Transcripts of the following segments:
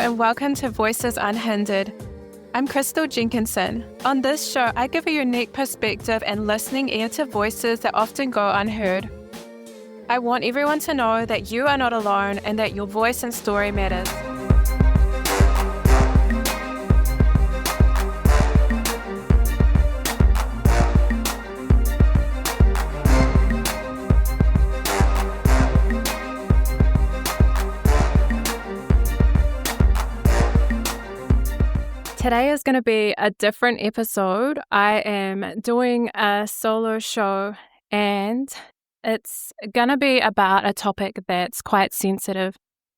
and welcome to Voices Unhindered. I'm Kristal Jenkinson. On this show, I give a unique perspective and listening ear to voices that often go unheard. I want everyone to know that you are not alone and that your voice and story matters. Today is going to be a different episode. I am doing a solo show and it's going to be about a topic that's quite sensitive.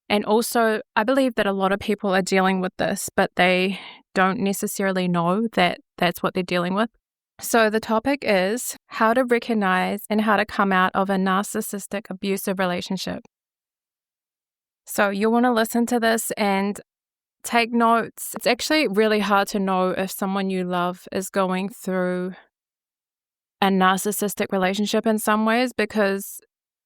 And also, I believe that a lot of people are dealing with this, but they don't necessarily know that that's what they're dealing with. So the topic is how to recognize and how to come out of a narcissistic abusive relationship. So you'll want to listen to this and take notes. It's actually really hard to know if someone you love is going through a narcissistic relationship in some ways because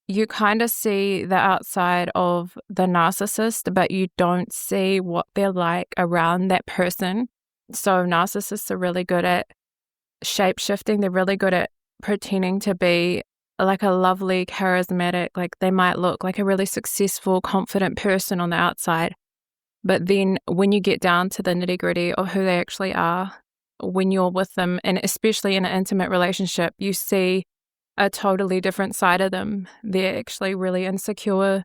you kind of see the outside of the narcissist, but you don't see what they're like around that person. So narcissists are really good at shape-shifting. They're really good at pretending to be like a lovely, charismatic, like they might look like a really successful, confident person on the outside. But then when you get down to the nitty-gritty of who they actually are, when you're with them, and especially in an intimate relationship, you see a totally different side of them. They're actually really insecure.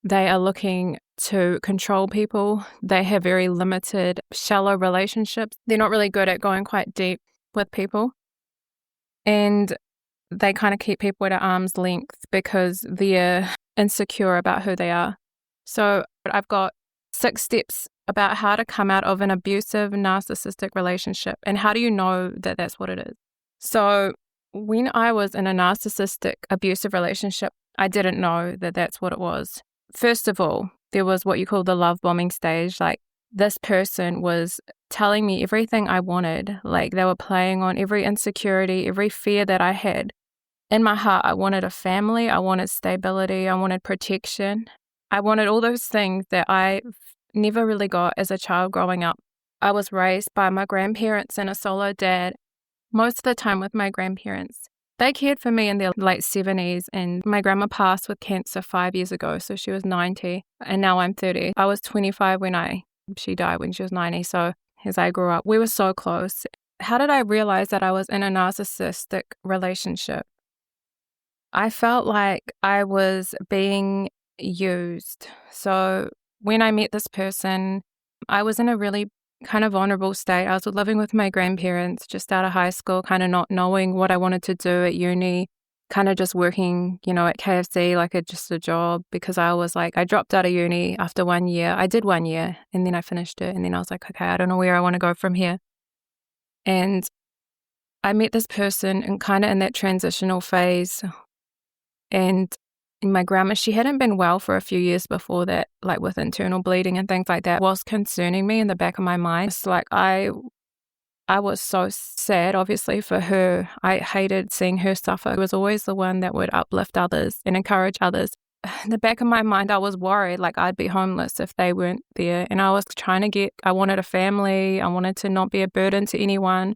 They are looking to control people. They have very limited, shallow relationships. They're not really good at going quite deep with people. And they kind of keep people at arm's length because they're insecure about who they are. So I've got 6 steps about how to come out of an abusive narcissistic relationship and how do you know that that's what it is. So when I was in a narcissistic abusive relationship, I didn't know that that's what it was. First of all, there was what you call the love bombing stage. Like this person was telling me everything I wanted. Like they were playing on every insecurity, every fear that I had. In my heart, I wanted a family. I wanted stability. I wanted protection. I wanted all those things that I never really got as a child growing up. I was raised by my grandparents and a solo dad, most of the time with my grandparents. They cared for me in their late 70s, and my grandma passed with cancer 5 years ago, so she was 90, and now I'm 30. I was 25 when she died when she was 90, so as I grew up, we were so close. How did I realize that I was in a narcissistic relationship? I felt like I was being used. So when I met this person, I was in a really kind of vulnerable state. I was living with my grandparents just out of high school, kind of not knowing what I wanted to do at uni, kind of just working, at KFC, like just a job, because I was like, I dropped out of uni after 1 year. I did 1 year and then I finished it. And then I was like, okay, I don't know where I want to go from here. And I met this person and kind of in that transitional phase. And my grandma, she hadn't been well for a few years before that, like with internal bleeding and things like that, was concerning me in the back of my mind. It's like I was so sad, obviously, for her. I hated seeing her suffer. I was always the one that would uplift others and encourage others. In the back of my mind, I was worried, like I'd be homeless if they weren't there. And I was I wanted a family. I wanted to not be a burden to anyone.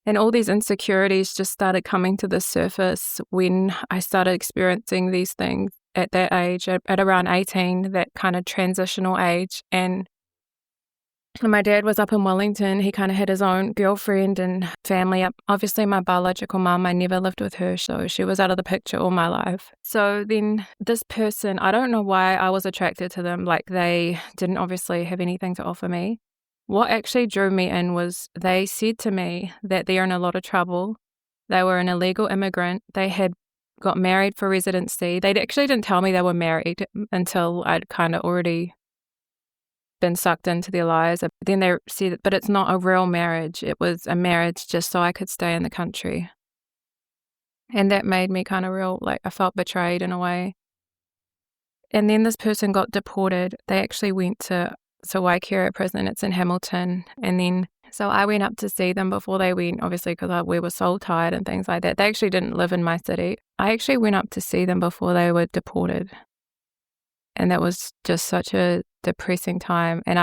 And all these insecurities just started coming to the surface when I started experiencing these things at that age, at around 18, that kind of transitional age. And my dad was up in Wellington. He kind of had his own girlfriend and family. Obviously, my biological mum, I never lived with her, so she was out of the picture all my life. So then this person, I don't know why I was attracted to them. Like they didn't obviously have anything to offer me. What actually drew me in was they said to me that they're in a lot of trouble. They were an illegal immigrant. They had got married for residency. They actually didn't tell me they were married until I'd kind of already been sucked into their lives. Then they said, but it's not a real marriage. It was a marriage just so I could stay in the country. And that made me kind of I felt betrayed in a way. And then this person got deported. They actually went to Waikato prison. It's in Hamilton. And then, so I went up to see them before they went, obviously, because we were soul tied and things like that. They actually didn't live in my city. I actually went up to see them before they were deported. And that was just such a depressing time. And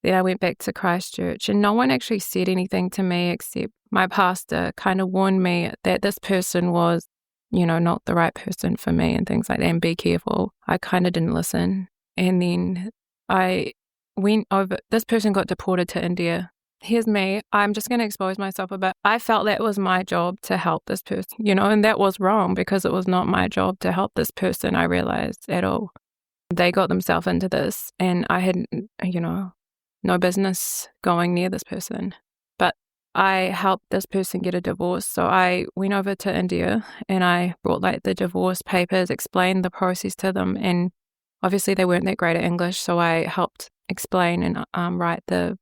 Then I went back to Christchurch, and no one actually said anything to me except my pastor kind of warned me that this person was, not the right person for me and things like that, and be careful. I kind of didn't listen. And then I went over, this person got deported to India. Here's me. I'm just going to expose myself a bit. I felt that was my job to help this person, and that was wrong because it was not my job to help this person, I realized at all. They got themselves into this, and I had, no business going near this person. But I helped this person get a divorce. So I went over to India and I brought the divorce papers, explained the process to them. And obviously they weren't that great at English. So I helped explain and write the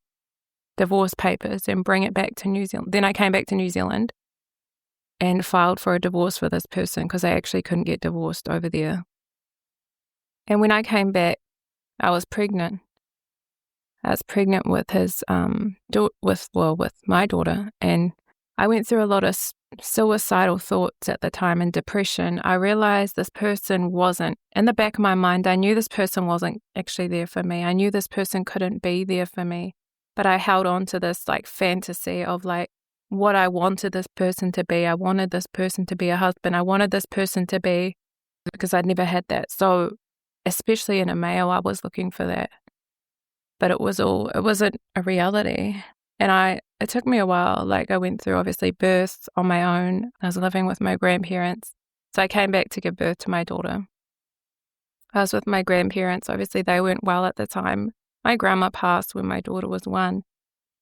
divorce papers and bring it back to New Zealand. Then I came back to New Zealand and filed for a divorce for this person because they actually couldn't get divorced over there. And when I came back, I was pregnant. I was pregnant with his, with my daughter, and I went through a lot of suicidal thoughts at the time and depression. I realized this person wasn't, in the back of my mind, I knew this person wasn't actually there for me. I knew this person couldn't be there for me, but I held on to this fantasy of what I wanted this person to be. I wanted this person to be a husband. I wanted this person to be, because I'd never had that. So especially in a male, I was looking for that. But it wasn't a reality. And it took me a while. I went through obviously birth on my own. I was living with my grandparents. So I came back to give birth to my daughter. I was with my grandparents. Obviously they weren't well at the time. My grandma passed when my daughter was 1.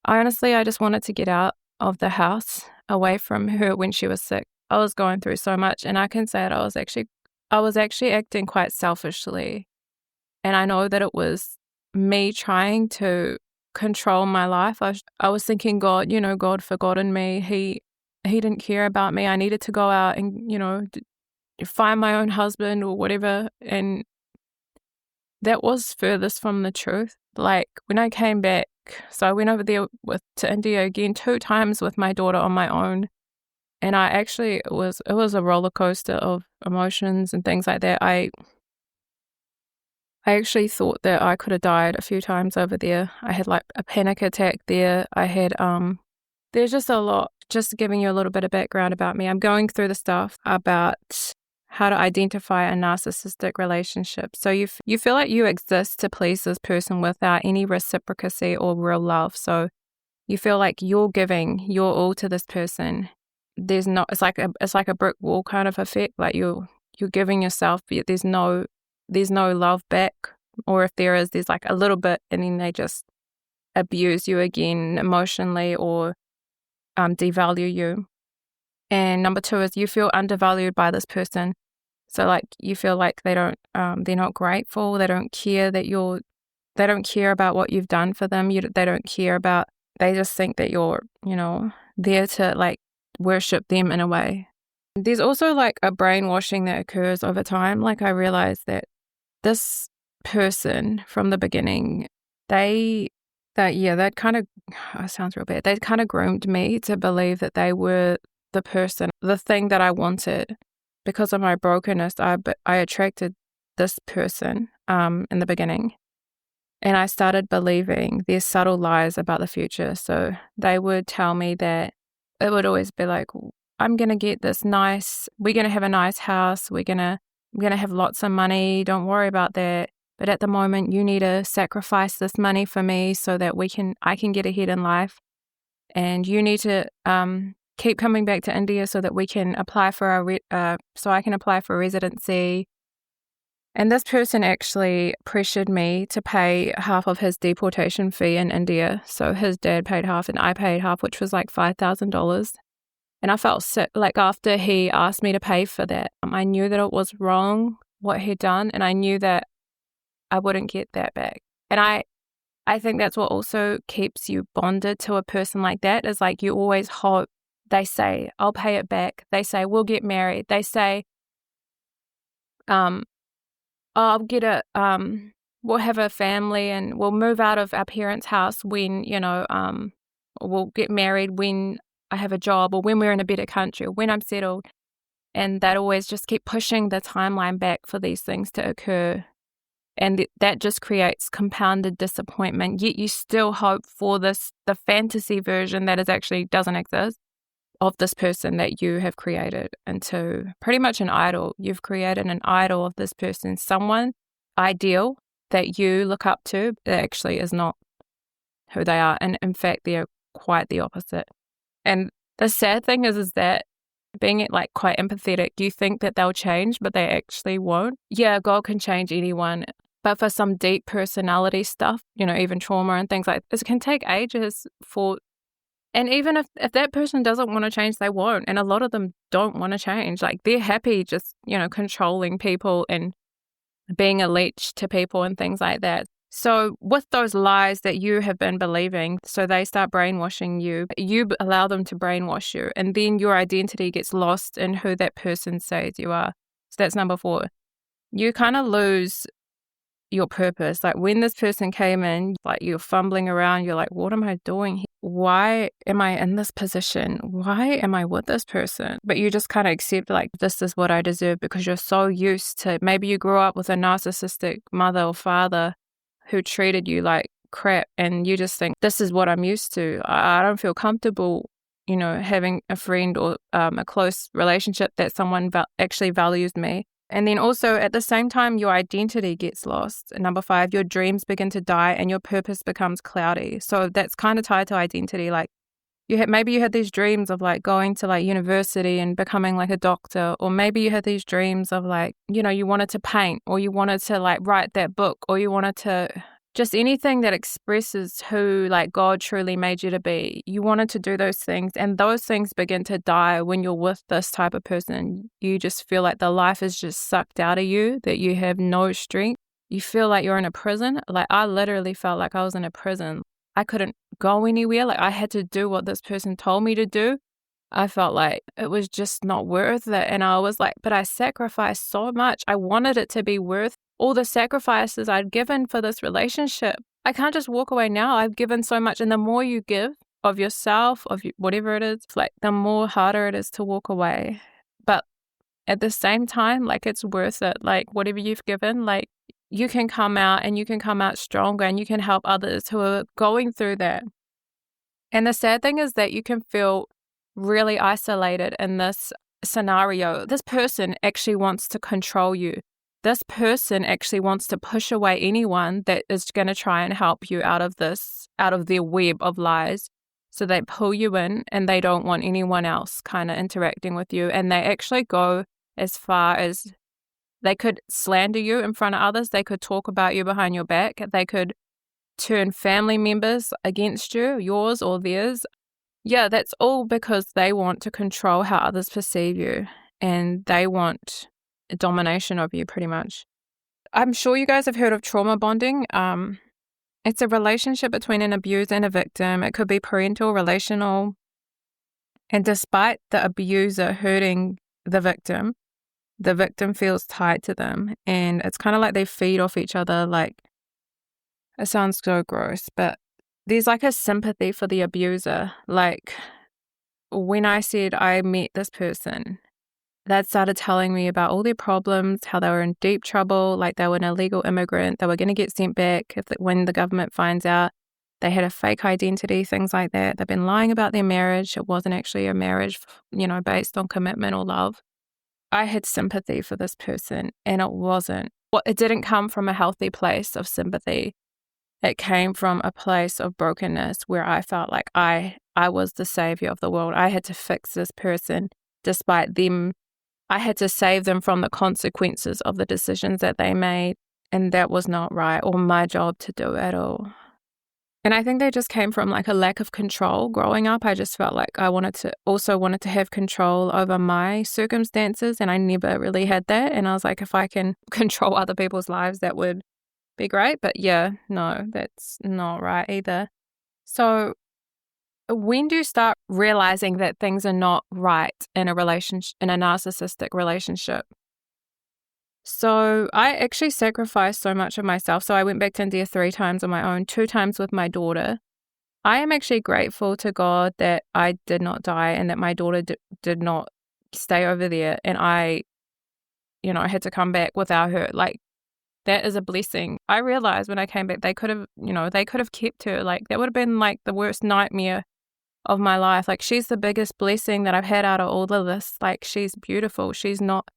I just wanted to get out of the house, away from her when she was sick. I was going through so much, and I can say that I was actually acting quite selfishly. And I know that it was me trying to control my life. I was thinking God forgotten me. He didn't care about me. I needed to go out and, find my own husband or whatever. And that was furthest from the truth. When I came back, so I went over there to India again 2 times with my daughter on my own. And it was a roller coaster of emotions and things like that. I actually thought that I could have died a few times over there. I had a panic attack there. I had, there's just a lot, just giving you a little bit of background about me. I'm going through the stuff about how to identify a narcissistic relationship. So you feel like you exist to please this person without any reciprocity or real love. So you feel like you're giving your all to this person. It's like a brick wall kind of effect. You're giving yourself, but there's no love back, or if there is, there's a little bit, and then they just abuse you again emotionally or devalue you. And number 2 is you feel undervalued by this person. So you feel like they don't, they're not grateful. They don't care they don't care about what you've done for them. They don't care about. They just think that you're, there to worship them in a way. There's also a brainwashing that occurs over time. I realized that this person from the beginning, that kind of, it sounds real bad. They kind of groomed me to believe that they were the person, the thing that I wanted. Because of my brokenness, I attracted this person in the beginning. And I started believing their subtle lies about the future. So they would tell me that it would always be I'm going to get this we're going to have a nice house. We're going to have lots of money. Don't worry about that. But at the moment, you need to sacrifice this money for me so that I can get ahead in life. And you need to keep coming back to India so that we can apply for so I can apply for residency. And this person actually pressured me to pay half of his deportation fee in India. So his dad paid half and I paid half, which was $5,000. And I felt sick. After he asked me to pay for that, I knew that it was wrong what he'd done, and I knew that I wouldn't get that back. And I think that's what also keeps you bonded to a person like that, is you always hope. They say, I'll pay it back. They say, we'll get married. They say, I'll get we'll have a family and we'll move out of our parents' house when, we'll get married when I have a job, or when we're in a better country, or when I'm settled. And that always just keep pushing the timeline back for these things to occur. And that just creates compounded disappointment. Yet you still hope for the fantasy version that actually doesn't exist of this person that you have created into pretty much an idol. You've created an idol of this person, someone ideal that you look up to that actually is not who they are. And in fact, they're quite the opposite. And the sad thing is that being like quite empathetic, you think that they'll change, but they actually won't. Yeah, God can change anyone. But for some deep personality stuff, even trauma and things like this, it can take ages and even if that person doesn't want to change, they won't. And a lot of them don't want to change. Like they're happy just, controlling people and being a leech to people and things like that. So with those lies that you have been believing, so they start brainwashing you, you allow them to brainwash you, and then your identity gets lost in who that person says you are. So that's number 4. You kind of lose your purpose. Like when this person came in, like you're fumbling around, you're like, what am I doing here? Why am I in this position? Why am I with this person? But you just kind of accept like, this is what I deserve, because you're so used to, maybe you grew up with a narcissistic mother or father who treated you like crap, and you just think, this is what I'm used to. I don't feel comfortable, having a friend or a close relationship that someone actually values me. And then also at the same time, your identity gets lost. Number 5, your dreams begin to die and your purpose becomes cloudy. So that's kind of tied to identity. Like maybe you had these dreams of like going to like university and becoming like a doctor, or maybe you had these dreams of like, you wanted to paint, or you wanted to like write that book, or you wanted to just anything that expresses who like God truly made you to be. You wanted to do those things, and those things begin to die when you're with this type of person. You just feel like the life is just sucked out of you, that you have no strength. You feel like you're in a prison. Like I literally felt like I was in a prison. I couldn't go anywhere. Like I had to do what this person told me to do. I felt like it was just not worth it. And I was like, but I sacrificed so much. I wanted it to be worth all the sacrifices I'd given for this relationship. I can't just walk away now. I've given so much. And the more you give of yourself, whatever it is, like the more harder it is to walk away. But at the same time, like it's worth it. Like whatever you've given, like you can come out and you can come out stronger, and you can help others who are going through that. And the sad thing is that you can feel really isolated in this scenario. This person actually wants to control you. This person actually wants to push away anyone that is going to try and help you out of their web of lies. So they pull you in, and they don't want anyone else kind of interacting with you. And they actually go as far as they could slander you in front of others. They could talk about you behind your back. They could turn family members against you, yours or theirs. Yeah, that's all because they want to control how others perceive you, and they want domination of you pretty much. I'm sure you guys have heard of trauma bonding. It's a relationship between an abuser and a victim. It could be parental, relational, and despite the abuser hurting the victim feels tied to them, and it's kind of like they feed off each other. Like, it sounds so gross, but there's like a sympathy for the abuser. Like when I said I met this person, that started telling me about all their problems, how they were in deep trouble, like they were an illegal immigrant, they were going to get sent back when the government finds out. They had a fake identity, things like that. They've been lying about their marriage. It wasn't actually a marriage, based on commitment or love. I had sympathy for this person, and it wasn't. It didn't come from a healthy place of sympathy. It came from a place of brokenness where I felt like I was the savior of the world. I had to fix this person despite them. I had to save them from the consequences of the decisions that they made, and that was not right or my job to do at all. And I think they just came from like a lack of control. Growing up, I just felt like I wanted to have control over my circumstances, and I never really had that. And I was like, if I can control other people's lives, that would be great. But yeah, no, that's not right either. So when do you start realizing that things are not right in a relationship, in a narcissistic relationship? So I actually sacrificed so much of myself. So I went back to India 3 times on my own, 2 times with my daughter. I am actually grateful to God that I did not die and that my daughter did not stay over there. And I had to come back without her. Like, that is a blessing. I realized when I came back, they could have kept her. Like, that would have been like the worst nightmare of my life. Like, she's the biggest blessing that I've had out of all of this. Like, she's beautiful. She's not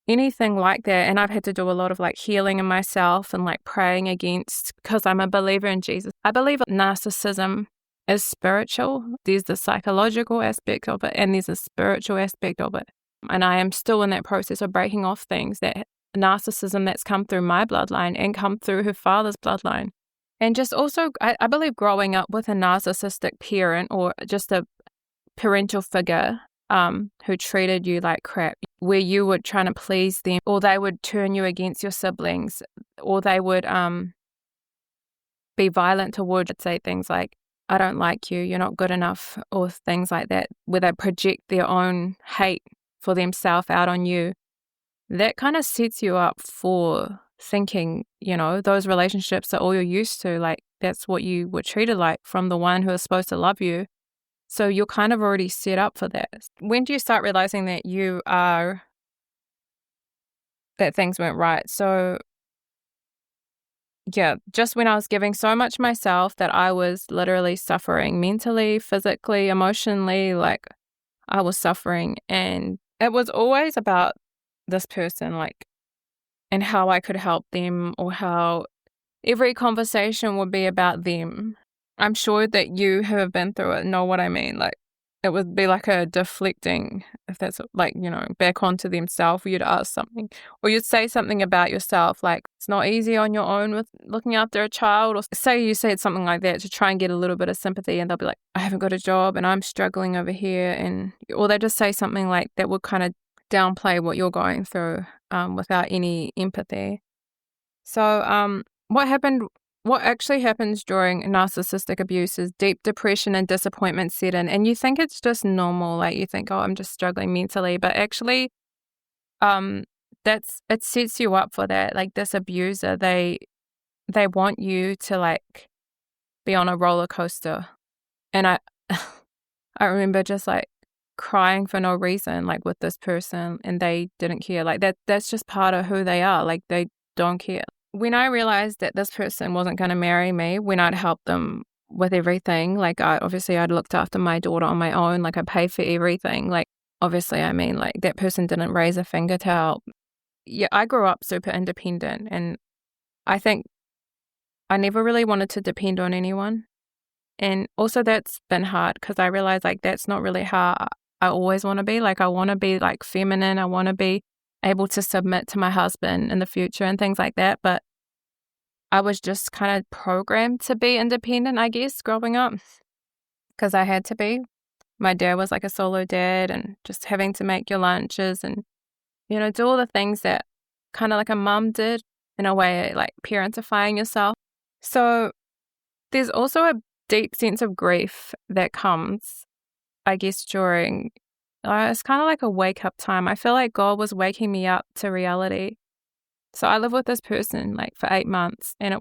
anything like that. And I've had to do a lot of like healing in myself and like praying against, because I'm a believer in Jesus. I believe narcissism is spiritual. There's the psychological aspect of it and there's a spiritual aspect of it. And I am still in that process of breaking off things, that narcissism that's come through my bloodline and come through her father's bloodline. And just also, I believe growing up with a narcissistic parent or just a parental figure who treated you like crap, where you were trying to please them, or they would turn you against your siblings, or they would be violent towards, say things like, I don't like you, you're not good enough, or things like that, where they project their own hate for themselves out on you. That kind of sets you up for thinking, those relationships are all you're used to. Like, that's what you were treated like from the one who is supposed to love you. So you're kind of already set up for that. When do you start realizing that that things weren't right? So yeah, just when I was giving so much myself that I was literally suffering mentally, physically, emotionally, like I was suffering. And it was always about this person, like, and how I could help them, or how every conversation would be about them. I'm sure that you who have been through it know what I mean. Like, it would be like a deflecting, if that's like, back onto themselves. You'd ask something, or you'd say something about yourself, like, it's not easy on your own with looking after a child, or say you said something like that to try and get a little bit of sympathy, and they'll be like, I haven't got a job and I'm struggling over here, or they just say something like that would kind of downplay what you're going through without any empathy. So what actually happens during narcissistic abuse is deep depression and disappointment set in, and you think it's just normal. Like, you think, oh, I'm just struggling mentally, but actually, it sets you up for that. Like, this abuser, they want you to like be on a roller coaster, and I I remember just like crying for no reason, like with this person, and they didn't care. Like, that's just part of who they are. Like, they don't care. When I realized that this person wasn't going to marry me, when I'd helped them with everything, like, I'd looked after my daughter on my own, like I paid for everything. Like, obviously, I mean, like, that person didn't raise a finger to help. Yeah, I grew up super independent, and I think I never really wanted to depend on anyone. And also that's been hard, because I realized like that's not really how I always want to be. Like, I want to be like feminine. I want to be able to submit to my husband in the future and things like that. But I was just kind of programmed to be independent, I guess, growing up, because I had to be. My dad was like a solo dad, and just having to make your lunches and, do all the things that kind of like a mum did, in a way, like parentifying yourself. So there's also a deep sense of grief that comes, I guess, during it's kind of like a wake-up time. I feel like God was waking me up to reality. So I lived with this person like for 8 months, and it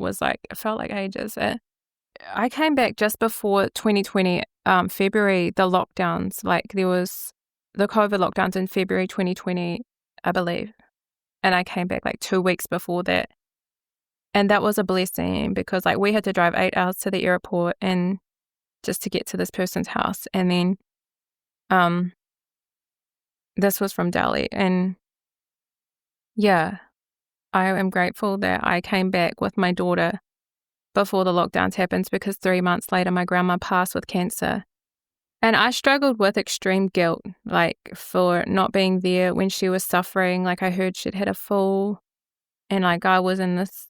felt like ages. I came back just before 2020, February, the lockdowns. Like, there was the COVID lockdowns in February 2020, I believe. And I came back like 2 weeks before that. And that was a blessing, because like we had to drive 8 hours to the airport and just to get to this person's house. And then this was from Delhi. And yeah, I am grateful that I came back with my daughter before the lockdowns happened, because 3 months later my grandma passed with cancer. And I struggled with extreme guilt, like, for not being there when she was suffering. Like, I heard she'd had a fall, and like I was in this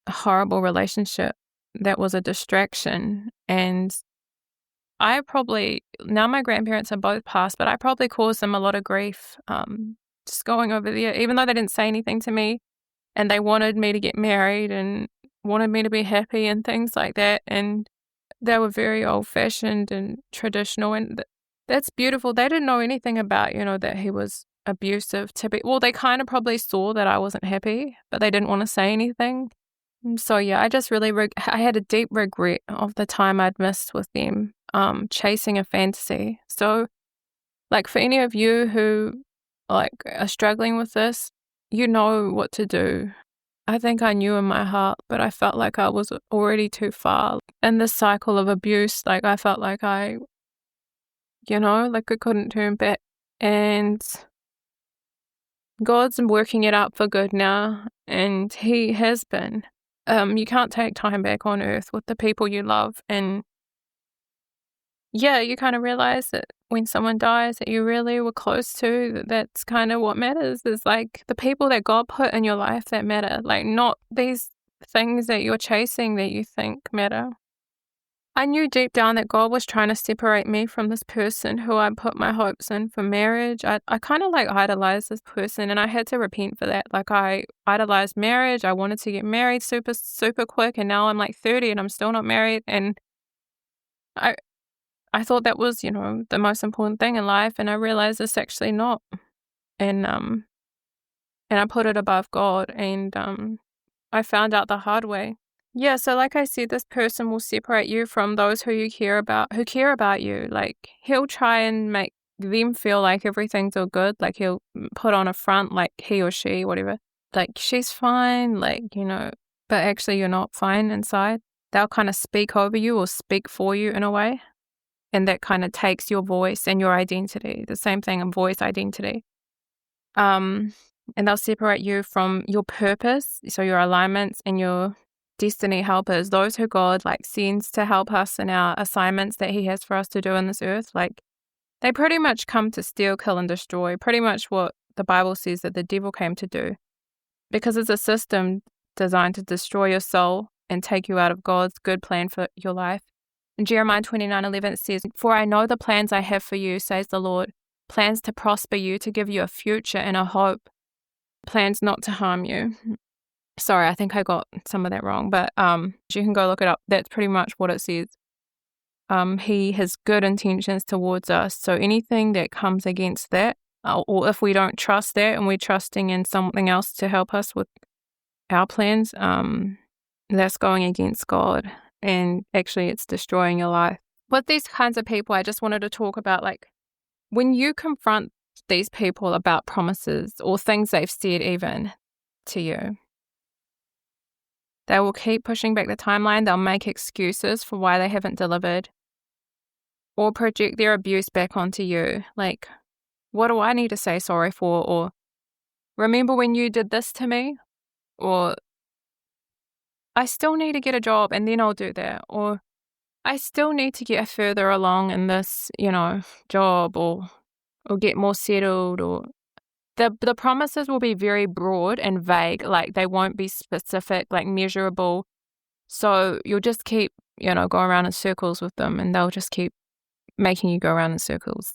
horrible relationship that was a distraction. And now my grandparents are both passed, but I probably caused them a lot of grief just going over there, even though they didn't say anything to me, and they wanted me to get married and wanted me to be happy and things like that. And they were very old-fashioned and traditional, and that's beautiful. They didn't know anything about, that he was abusive. Well, they kind of probably saw that I wasn't happy, but they didn't want to say anything. So yeah, I just really, I had a deep regret of the time I'd missed with them, chasing a fantasy. So like, for any of you who like are struggling with this, you know what to do. I think I knew in my heart, but I felt like I was already too far in this cycle of abuse. Like I felt like I couldn't turn back. And God's working it out for good now, and He has been. You can't take time back on earth with the people you love. And yeah, you kind of realize that when someone dies that you really were close to, that's kind of what matters, is like the people that God put in your life that matter, like not these things that you're chasing that you think matter. I knew deep down that God was trying to separate me from this person who I put my hopes in for marriage. I kind of like idolized this person, and I had to repent for that. Like I idolized marriage. I wanted to get married super, super quick, and now I'm like 30 and I'm still not married. And I thought that was, the most important thing in life, and I realized it's actually not. And I put it above God, and I found out the hard way. Yeah, so like I said, this person will separate you from those who care about you. Like he'll try and make them feel like everything's all good. Like he'll put on a front, like he or she, whatever. Like she's fine, but actually you're not fine inside. They'll kind of speak over you or speak for you in a way. And that kind of takes your voice and your identity. The same thing in voice identity. And they'll separate you from your purpose, so your alignments and your destiny helpers, those who God sends to help us in our assignments that He has for us to do in this earth. Like they pretty much come to steal, kill, and destroy. Pretty much what the Bible says that the devil came to do, because it's a system designed to destroy your soul and take you out of God's good plan for your life. In Jeremiah 29:11 it says, "For I know the plans I have for you, says the Lord, plans to prosper you, to give you a future and a hope, plans not to harm you." Sorry, I think I got some of that wrong, but you can go look it up. That's pretty much what it says. He has good intentions towards us, so anything that comes against that, or if we don't trust that and we're trusting in something else to help us with our plans, that's going against God. And actually it's destroying your life. With these kinds of people, I just wanted to talk about when you confront these people about promises or things they've said even to you, they will keep pushing back the timeline. They'll make excuses for why they haven't delivered or project their abuse back onto you. Like, what do I need to say sorry for? Or remember when you did this to me? Or I still need to get a job and then I'll do that. Or I still need to get further along in this, job or get more settled. Or the promises will be very broad and vague. Like they won't be specific, measurable. So you'll just keep, go around in circles with them, and they'll just keep making you go around in circles.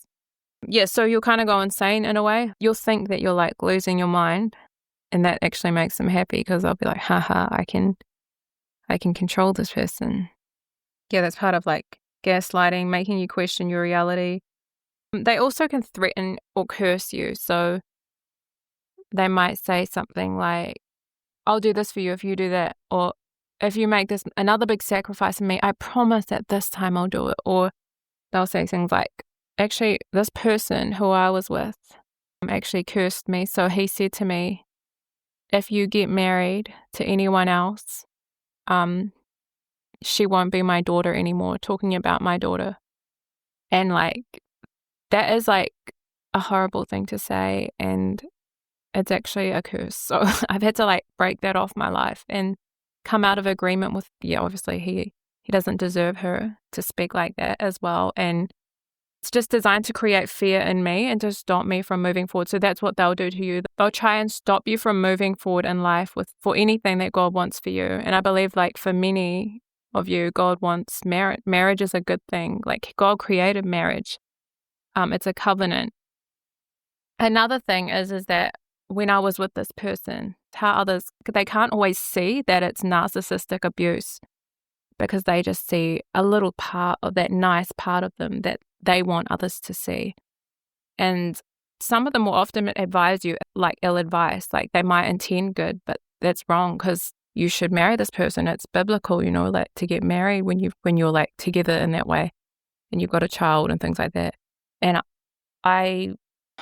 Yeah, so you'll kind of go insane in a way. You'll think that you're losing your mind, and that actually makes them happy because they'll be like, haha, I can control this person. Yeah, that's part of gaslighting, making you question your reality. They also can threaten or curse you. So they might say something like, I'll do this for you if you do that. Or if you make this another big sacrifice in me, I promise that this time I'll do it. Or they'll say things like, actually, this person who I was with actually cursed me. So he said to me, if you get married to anyone else, she won't be my daughter anymore, talking about my daughter. And that is a horrible thing to say, and it's actually a curse. So I've had to break that off my life and come out of agreement with, obviously he doesn't deserve her to speak like that as well. And it's just designed to create fear in me and to stop me from moving forward. So that's what they'll do to you. They'll try and stop you from moving forward in life for anything that God wants for you. And I believe for many of you, God wants marriage. Marriage is a good thing. God created marriage. It's a covenant. Another thing is that when I was with this person, how others, they can't always see that it's narcissistic abuse, because they just see a little part of that nice part of them that they want others to see. And some of them will often advise you ill advice. They might intend good, but that's wrong, because you should marry this person. It's biblical, to get married when you're together in that way and you've got a child and things like that. And I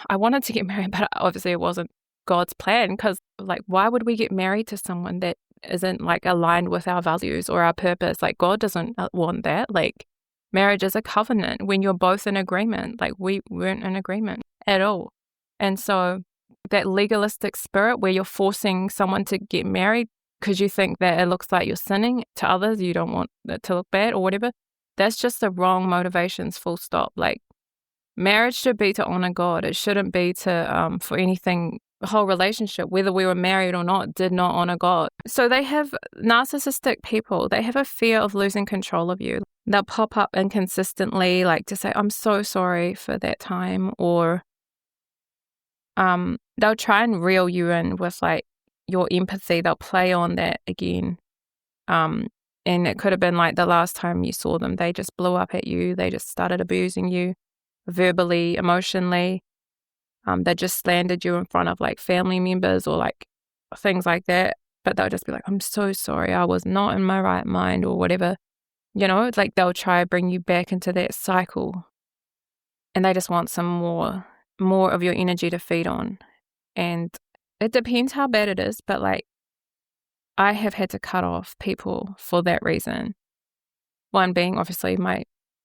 wanted to get married, but obviously it wasn't God's plan, because like, why would we get married to someone that isn't like aligned with our values or our purpose? Like, God doesn't want that. Like, marriage is a covenant when you're both in agreement. Like, we weren't in agreement at all. And so that legalistic spirit where you're forcing someone to get married because you think that it looks like you're sinning to others, you don't want it to look bad or whatever, that's just the wrong motivations, full stop. Like, marriage should be to honor God. It shouldn't be to for anything. The whole relationship, whether we were married or not, did not honor God. So they have narcissistic people. They have a fear of losing control of you. They'll pop up inconsistently, like to say, I'm so sorry for that time. Or they'll try and reel you in with like your empathy. They'll play on that again. And it could have been like the last time you saw them. They just blew up at you. They just started abusing you verbally, emotionally. They just slandered you in front of like family members or like things like that. But they'll just be like, I'm so sorry, I was not in my right mind or whatever. You know, it's like they'll try to bring you back into that cycle. And they just want some more of your energy to feed on. And it depends how bad it is. But like, I have had to cut off people for that reason. One being obviously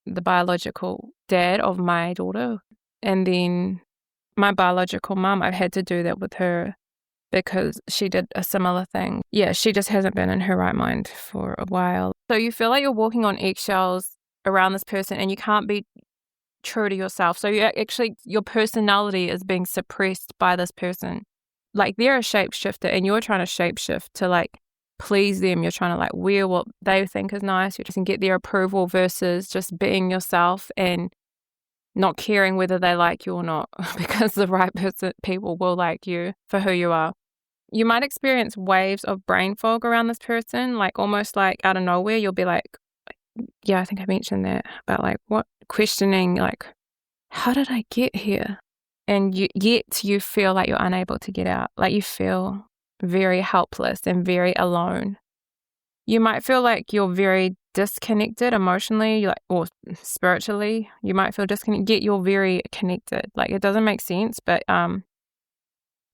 the biological dad of my daughter. And then my biological mum, I've had to do that with her because she did a similar thing. Yeah, she just hasn't been in her right mind for a while. So you feel like you're walking on eggshells around this person and you can't be true to yourself. So your personality is being suppressed by this person. Like, they're a shapeshifter and you're trying to shapeshift to like please them. You're trying to like wear what they think is nice. You just get their approval versus just being yourself and not caring whether they like you or not, because the right people will like you for who you are. You might experience waves of brain fog around this person, like almost like out of nowhere. You'll be like, yeah, I think I mentioned that, about like what, questioning, like, how did I get here? And yet you feel like you're unable to get out. Like, you feel very helpless and very alone. You might feel like you're very disconnected emotionally, or spiritually. You might feel disconnected, yet you're very connected. Like, it doesn't make sense, but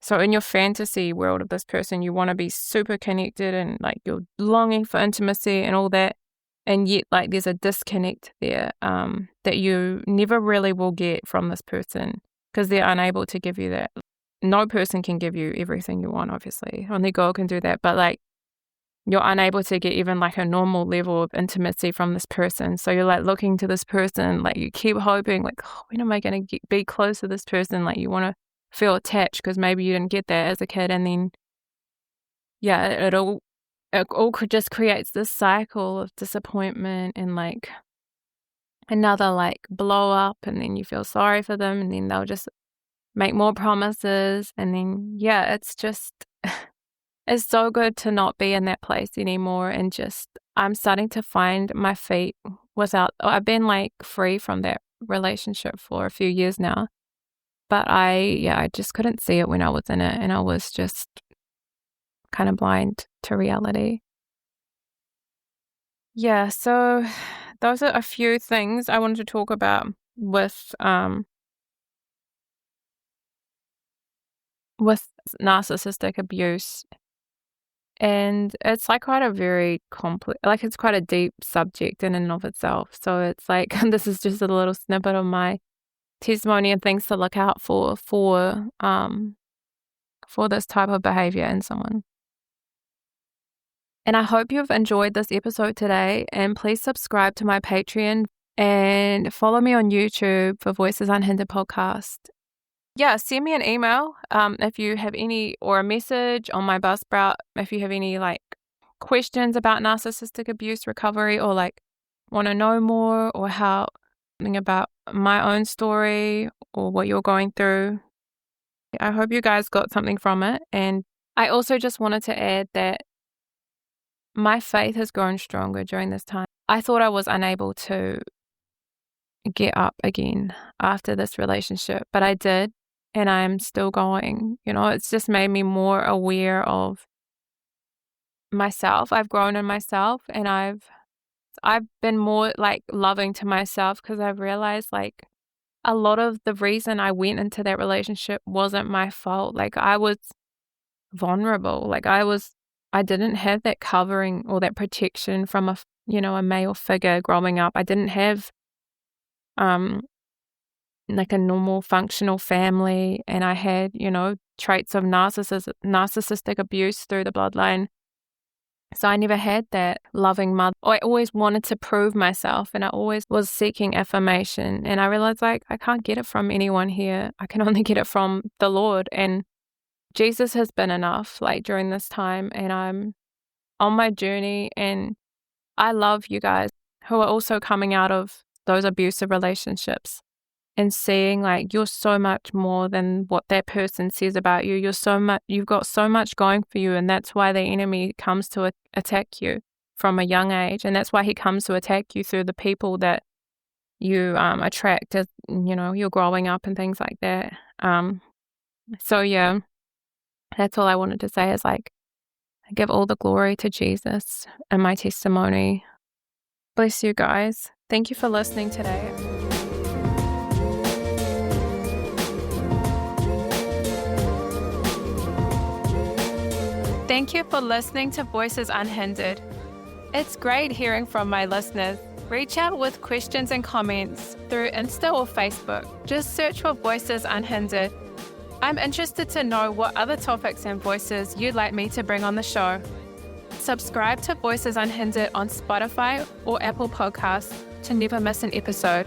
so in your fantasy world of this person, you want to be super connected and like you're longing for intimacy and all that, and yet like there's a disconnect there that you never really will get from this person because they're unable to give you that. No person can give you everything you want, obviously. Only God can do that, but like, you're unable to get even like a normal level of intimacy from this person. So you're like looking to this person, like you keep hoping like, oh, when am I going to be close to this person? Like, you want to feel attached because maybe you didn't get that as a kid. And then, yeah, it all just creates this cycle of disappointment and like another like blow up, and then you feel sorry for them, and then they'll just make more promises. And then, yeah, it's just... It's so good to not be in that place anymore, and just, I'm starting to find my feet I've been like free from that relationship for a few years now, but I just couldn't see it when I was in it, and I was just kind of blind to reality. Yeah, so those are a few things I wanted to talk about with narcissistic abuse. And it's like quite a very complex, like it's quite a deep subject in and of itself. So it's like, this is just a little snippet of my testimony and things to look out for this type of behavior in someone. And I hope you've enjoyed this episode today, and please subscribe to my Patreon and follow me on YouTube for Voices Unhindered podcast. Yeah, send me an email if you have any, or a message on my Buzzsprout if you have any like questions about narcissistic abuse recovery, or like want to know more, or how something about my own story or what you're going through. I hope you guys got something from it. And I also just wanted to add that my faith has grown stronger during this time. I thought I was unable to get up again after this relationship, but I did. And I'm still going, it's just made me more aware of myself. I've grown in myself, and I've been more like loving to myself, because I've realized like a lot of the reason I went into that relationship wasn't my fault. Like, I was vulnerable. Like, I didn't have that covering or that protection from a male figure growing up. I didn't have like a normal functional family, and I had, traits of narcissistic abuse through the bloodline. So I never had that loving mother. I always wanted to prove myself, and I always was seeking affirmation. And I realized, like, I can't get it from anyone here. I can only get it from the Lord. And Jesus has been enough, like, during this time. And I'm on my journey, and I love you guys who are also coming out of those abusive relationships and seeing, like, you're so much more than what that person says about you. You've got so much going for you, and that's why the enemy comes to attack you from a young age, and that's why he comes to attack you through the people that you attract as, you're growing up and things like that. So yeah, that's all I wanted to say is, like, I give all the glory to Jesus and my testimony. Bless you guys. Thank you for listening today. Thank you for listening to Voices Unhindered. It's great hearing from my listeners. Reach out with questions and comments through Insta or Facebook. Just search for Voices Unhindered. I'm interested to know what other topics and voices you'd like me to bring on the show. Subscribe to Voices Unhindered on Spotify or Apple Podcasts to never miss an episode.